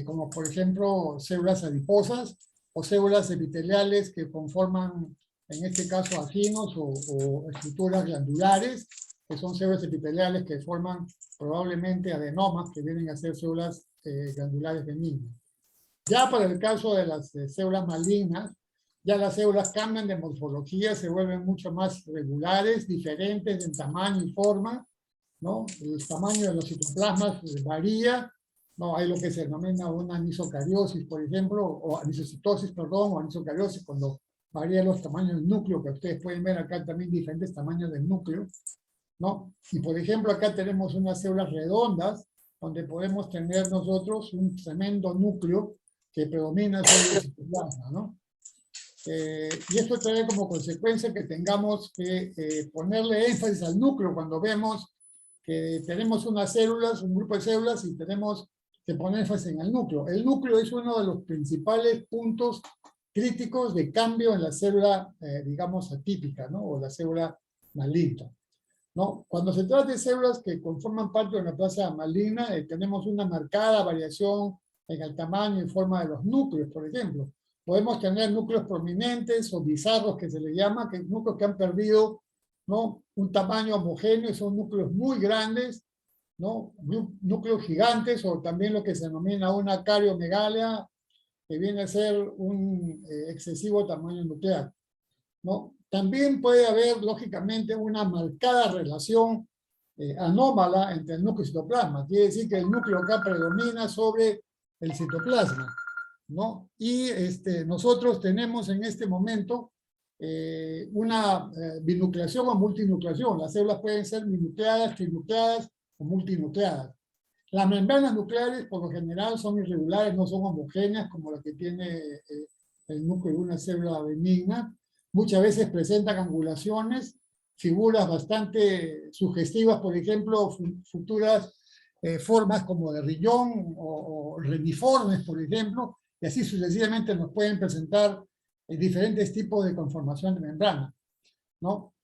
como por ejemplo células adiposas o células epiteliales que conforman, en este caso, acinos o estructuras glandulares, que son células epiteliales que forman probablemente adenomas, que vienen a ser células glandulares benignas. Ya para el caso de las células malignas, ya las células cambian de morfología, se vuelven mucho más regulares, diferentes en tamaño y forma, ¿no? El tamaño de los citoplasmas varía, ¿no? Hay lo que se denomina una anisocariosis, por ejemplo, o anisocitosis, perdón, o anisocariosis, cuando varían los tamaños del núcleo, que ustedes pueden ver acá también diferentes tamaños del núcleo, ¿no? Y por ejemplo, acá tenemos unas células redondas, donde podemos tener nosotros un tremendo núcleo que predomina sobre el citoplasma, ¿no? Y esto trae como consecuencia que tengamos que ponerle énfasis al núcleo cuando vemos que tenemos unas células, un grupo de células, y tenemos que poner énfasis en el núcleo. El núcleo es uno de los principales puntos críticos de cambio en la célula, digamos, atípica, ¿no? O la célula maligna, ¿no? Cuando se trata de células que conforman parte de una neoplasia maligna, tenemos una marcada variación en el tamaño y forma de los núcleos, por ejemplo. Podemos tener núcleos prominentes o bizarros, que se les llama, que núcleos que han perdido, ¿no? Un tamaño homogéneo, son núcleos muy grandes, ¿no? Núcleos gigantes, o también lo que se denomina una cariomegalia, que viene a ser un excesivo tamaño nuclear, ¿no? También puede haber, lógicamente, una marcada relación anómala entre el núcleo y el citoplasma. Quiere decir que el núcleo acá predomina sobre el citoplasma, ¿no? Y nosotros tenemos en este momento una binucleación o multinucleación. Las células pueden ser binucleadas, trinucleadas o multinucleadas. Las membranas nucleares, por lo general, son irregulares, no son homogéneas como las que tiene el núcleo de una célula benigna. Muchas veces presentan angulaciones, figuras bastante sugestivas, por ejemplo, futuras formas como de riñón o reniformes, por ejemplo, y así sucesivamente nos pueden presentar diferentes tipos de conformación de membrana, ¿no?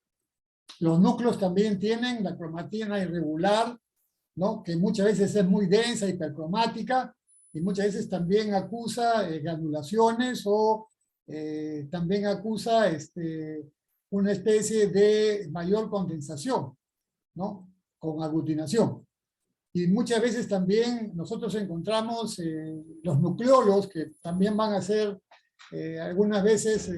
Los núcleos también tienen la cromatina irregular, ¿no? Que muchas veces es muy densa, hipercromática, y muchas veces también acusa granulaciones o también acusa una especie de mayor condensación, ¿no? Con aglutinación. Y muchas veces también nosotros encontramos los nucleolos, que también van a ser algunas veces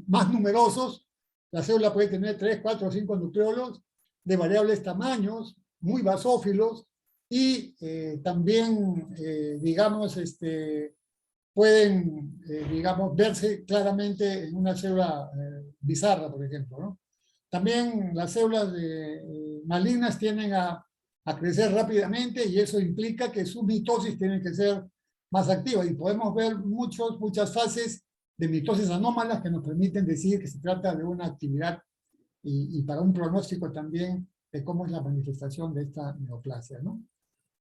más numerosos. La célula puede tener 3, 4 o 5 nucleolos de variables tamaños, muy basófilos, y también, digamos, pueden, digamos, verse claramente en una célula bizarra, por ejemplo, ¿no? También las células malignas tienden a crecer rápidamente y eso implica que sus mitosis tienen que ser más activas y podemos ver muchas fases de mitosis anómalas que nos permiten decir que se trata de una actividad y para un pronóstico también de cómo es la manifestación de esta neoplasia, ¿no?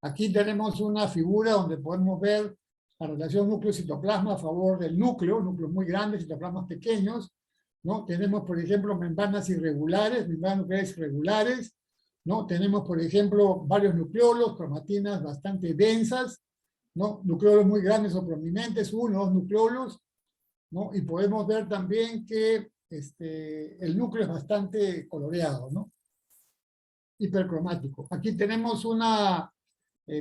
Aquí tenemos una figura donde podemos ver la relación núcleo-citoplasma a favor del núcleo, núcleos muy grandes, citoplasmas pequeños, ¿no? Tenemos, por ejemplo, membranas irregulares, membranas nucleares irregulares, ¿no? Tenemos, por ejemplo, varios nucleolos, cromatinas bastante densas, ¿no? Nucleolos muy grandes o prominentes, 1 o 2 nucleolos, ¿no? Y podemos ver también que el núcleo es bastante coloreado, ¿no? Hipercromático. Aquí tenemos una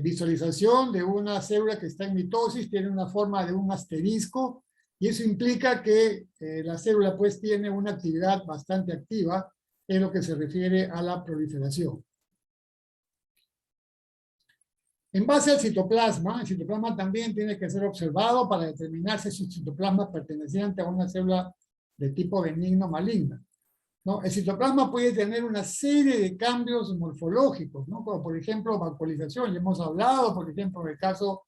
visualización de una célula que está en mitosis, tiene una forma de un asterisco, y eso implica que la célula pues tiene una actividad bastante activa en lo que se refiere a la proliferación. En base al citoplasma, el citoplasma también tiene que ser observado para determinar si es un citoplasma perteneciente a una célula de tipo benigno maligna, ¿no? El citoplasma puede tener una serie de cambios morfológicos, ¿no? Como por ejemplo vacuolización. Ya hemos hablado, por ejemplo, del caso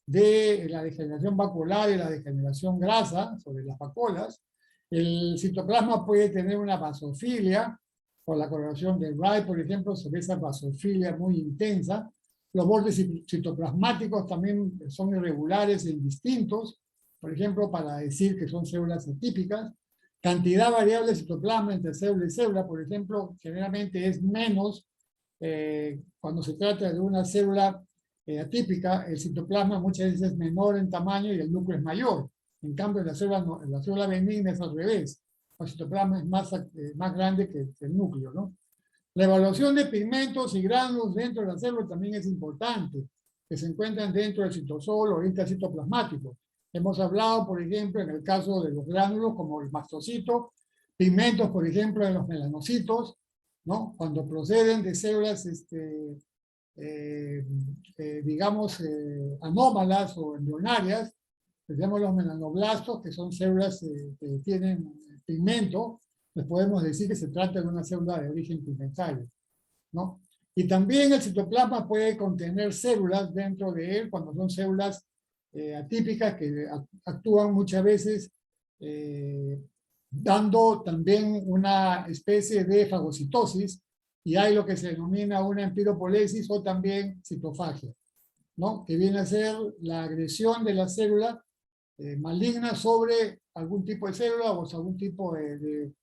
de la degeneración vacuolar y la degeneración grasa sobre las vacuolas. El citoplasma puede tener una basofilia, por la coloración de Wright, por ejemplo, se ve esa basofilia muy intensa. Los bordes citoplasmáticos también son irregulares e indistintos, por ejemplo, para decir que son células atípicas. Cantidad variable de citoplasma entre célula y célula, por ejemplo, generalmente es menos cuando se trata de una célula atípica. El citoplasma muchas veces es menor en tamaño y el núcleo es mayor. En cambio, la célula benigna es al revés. El citoplasma es más grande que el núcleo, ¿no? La evaluación de pigmentos y gránulos dentro de la célula también es importante, que se encuentran dentro del citosol o intracitoplasmático. Hemos hablado, por ejemplo, en el caso de los gránulos, como el mastocito, pigmentos, por ejemplo, en los melanocitos, ¿no? Cuando proceden de células, digamos, anómalas o embrionarias, tenemos los melanoblastos, que son células que tienen pigmento, les podemos decir que se trata de una célula de origen pigmentario, ¿no? Y también el citoplasma puede contener células dentro de él cuando son células atípicas que actúan muchas veces dando también una especie de fagocitosis, y hay lo que se denomina una empiropolesis o también citofagia, ¿no? Que viene a ser la agresión de la célula maligna sobre algún tipo de célula o algún tipo de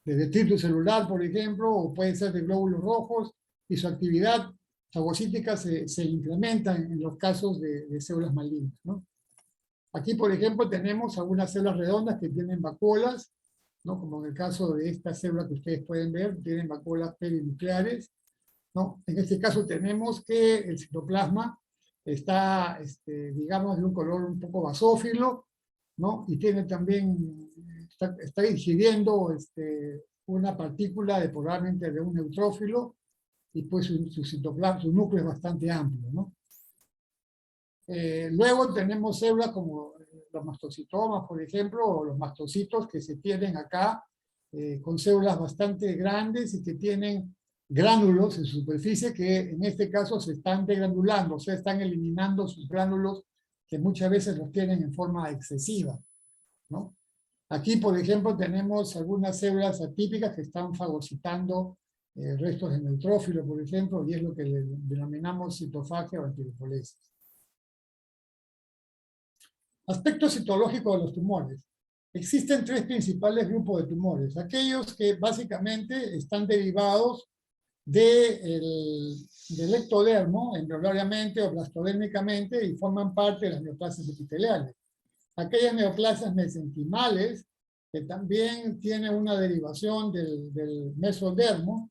detritus celular, por ejemplo, o puede ser de glóbulos rojos, y su actividad fagocítica se incrementa en los casos de células malignas, ¿no? Aquí, por ejemplo, tenemos algunas células redondas que tienen vacuolas, ¿no? Como en el caso de esta célula que ustedes pueden ver, tienen vacuolas perinucleares, ¿no? En este caso tenemos que el citoplasma está, digamos, de un color un poco basófilo, ¿no? Y tiene también, está ingiriendo una partícula probablemente de un neutrófilo, y pues su citoplasma, su núcleo es bastante amplio, ¿no? Luego tenemos células como los mastocitomas, por ejemplo, o los mastocitos que se tienen acá, con células bastante grandes y que tienen gránulos en su superficie que en este caso se están degranulando, o sea, están eliminando sus gránulos que muchas veces los tienen en forma excesiva, ¿no? Aquí, por ejemplo, tenemos algunas células atípicas que están fagocitando restos de neutrófilo, por ejemplo, y es lo que le denominamos citofagia o antiropolesis. Aspectos citológicos de los tumores. Existen tres principales grupos de tumores. Aquellos que básicamente están derivados del ectodermo, embrionariamente o blastodérmicamente, y forman parte de las neoplasias epiteliales. Aquellas neoplasias mesenquimales, que también tienen una derivación del mesodermo,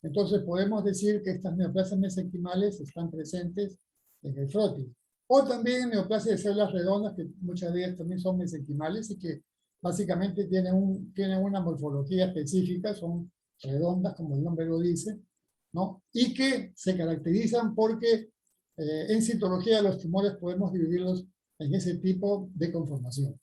entonces podemos decir que estas neoplasias mesenquimales están presentes en el frotis. O también neoplasias de células redondas, que muchas de ellas también son mesenquimales y que básicamente tienen una morfología específica, son redondas, como el nombre lo dice, ¿no? Y que se caracterizan porque En citología los tumores podemos dividirlos en ese tipo de conformación,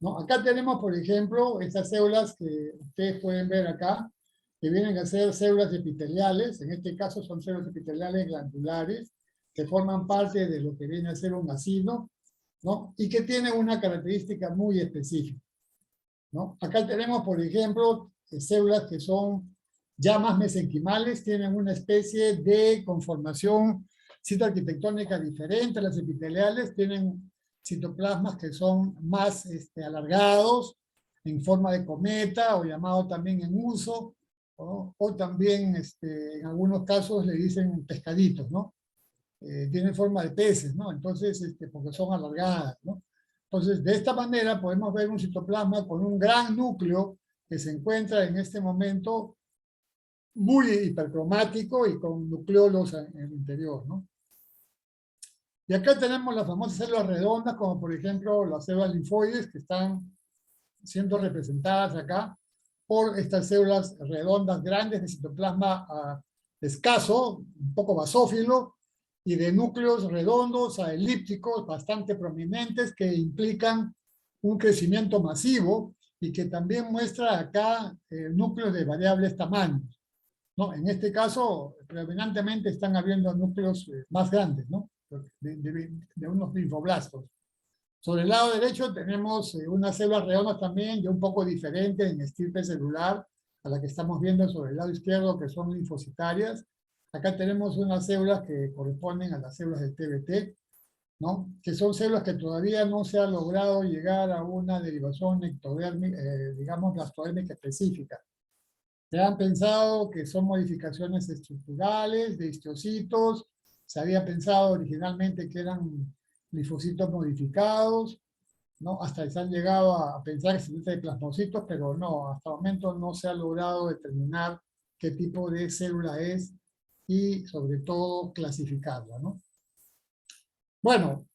¿no? Acá tenemos, por ejemplo, estas células que ustedes pueden ver acá, que vienen a ser células epiteliales, en este caso son células epiteliales glandulares, que forman parte de lo que viene a ser un acino, ¿no? Y que tienen una característica muy específica, ¿no? Acá tenemos, por ejemplo, células que son ya más mesenquimales, tienen una especie de conformación citoarquitectónica diferente a las epiteliales, tienen citoplasmas que son más alargados, en forma de cometa, o llamado también en uso, ¿no? O también en algunos casos le dicen pescaditos, ¿no? Tienen forma de peces, ¿no? Entonces, porque son alargadas, ¿no? Entonces, de esta manera podemos ver un citoplasma con un gran núcleo que se encuentra en este momento muy hipercromático y con nucleolos en el interior, ¿no? Y acá tenemos las famosas células redondas, como por ejemplo las células linfoides, que están siendo representadas acá por estas células redondas grandes de citoplasma escaso, un poco basófilo, y de núcleos redondos a elípticos bastante prominentes que implican un crecimiento masivo y que también muestra acá núcleos de variables tamaños, ¿no? En este caso, predominantemente están habiendo núcleos más grandes, ¿no? De unos linfoblastos. Sobre el lado derecho tenemos unas células redondas también, ya un poco diferentes en estirpe celular a la que estamos viendo sobre el lado izquierdo, que son linfocitarias. Acá tenemos unas células que corresponden a las células de TBT, ¿no? Que son células que todavía no se ha logrado llegar a una derivación ectodérmica, digamos, blastodérmica específica. Se han pensado que son modificaciones estructurales de histocitos, se había pensado originalmente que eran linfocitos modificados, ¿no? Hasta se han llegado a pensar que se trata de plasmocitos, pero no, hasta el momento no se ha logrado determinar qué tipo de célula es y sobre todo clasificarla, ¿no? Bueno,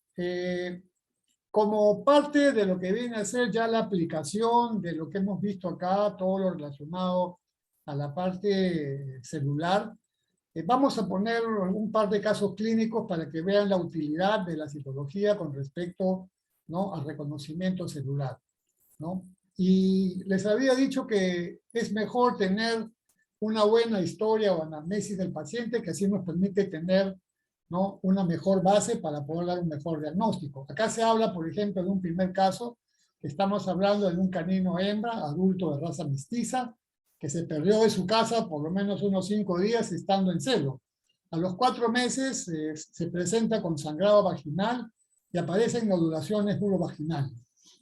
como parte de lo que viene a ser ya la aplicación de lo que hemos visto acá, todo lo relacionado a la parte celular, vamos a poner un par de casos clínicos para que vean la utilidad de la citología con respecto, ¿no?, al reconocimiento celular, ¿no? Y les había dicho que es mejor tener una buena historia o anamnesis del paciente, que así nos permite tener, ¿no?, una mejor base para poder dar un mejor diagnóstico. Acá se habla, por ejemplo, de un primer caso, que estamos hablando de un canino hembra, adulto de raza mestiza, que se perdió de su casa por lo menos unos 5 días estando en celo. A los 4 meses se presenta con sangrado vaginal y aparecen nodulaciones vulvovaginales,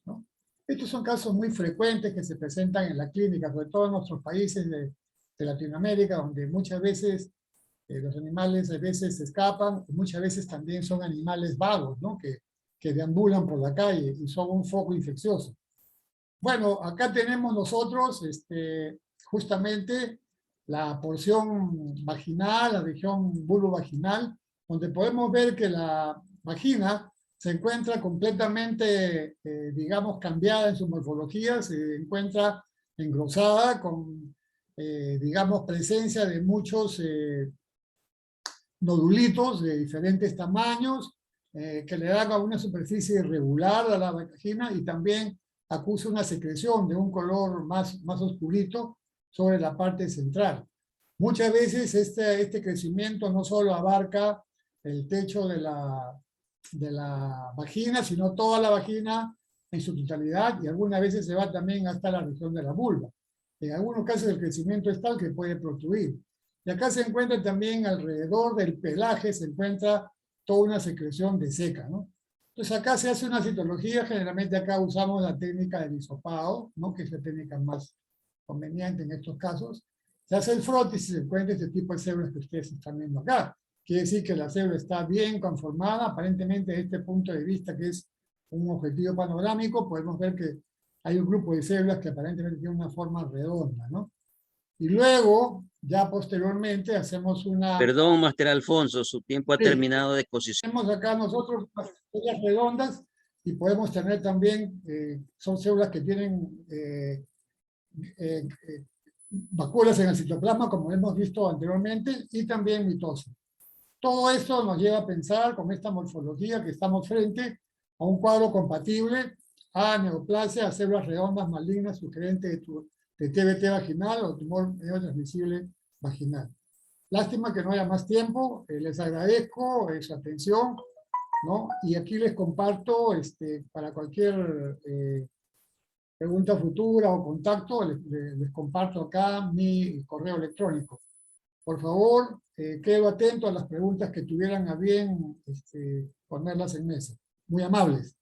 ¿no? Estos son casos muy frecuentes que se presentan en la clínica, sobre todo en nuestros países de Latinoamérica, donde muchas veces los animales a veces se escapan, muchas veces también son animales vagos, ¿no?, que deambulan por la calle y son un foco infeccioso. Bueno, acá tenemos nosotros justamente la porción vaginal, la región vulvovaginal, donde podemos ver que la vagina se encuentra completamente, digamos, cambiada en su morfología, se encuentra engrosada con, digamos, presencia de muchos nodulitos de diferentes tamaños, que le dan a una superficie irregular a la vagina y también acusa una secreción de un color más oscurito sobre la parte central. Muchas veces este crecimiento no solo abarca el techo de la vagina, sino toda la vagina en su totalidad, y algunas veces se va también hasta la región de la vulva. En algunos casos el crecimiento es tal que puede protruir. Y acá se encuentra también alrededor del pelaje, se encuentra toda una secreción de seca, ¿no? Entonces acá se hace una citología, generalmente acá usamos la técnica del hisopado, ¿no?, que es la técnica más conveniente en estos casos. Se hace el frotis y se encuentra este tipo de células que ustedes están viendo acá. Quiere decir que la célula está bien conformada, aparentemente desde este punto de vista, que es un objetivo panorámico, podemos ver que hay un grupo de células que aparentemente tienen una forma redonda, ¿no? Y luego, ya posteriormente, hacemos una... Perdón, Máster Alfonso, su tiempo ha Sí, terminado de exposición. tenemos acá nosotros las células redondas y podemos tener también, son células que tienen eh, eh, vacuolas en el citoplasma, como hemos visto anteriormente, y también mitosis. Todo esto nos lleva a pensar con esta morfología que estamos frente a un cuadro compatible a neoplasia, a células redondas malignas sugerentes de TBT vaginal o tumor medio transmisible vaginal. Lástima que no haya más tiempo, les agradezco su atención, ¿no? Y aquí les comparto, para cualquier pregunta futura o contacto, les comparto acá mi correo electrónico. Por favor, quedo atento a las preguntas que tuvieran a bien ponerlas en mesa. Muy amables.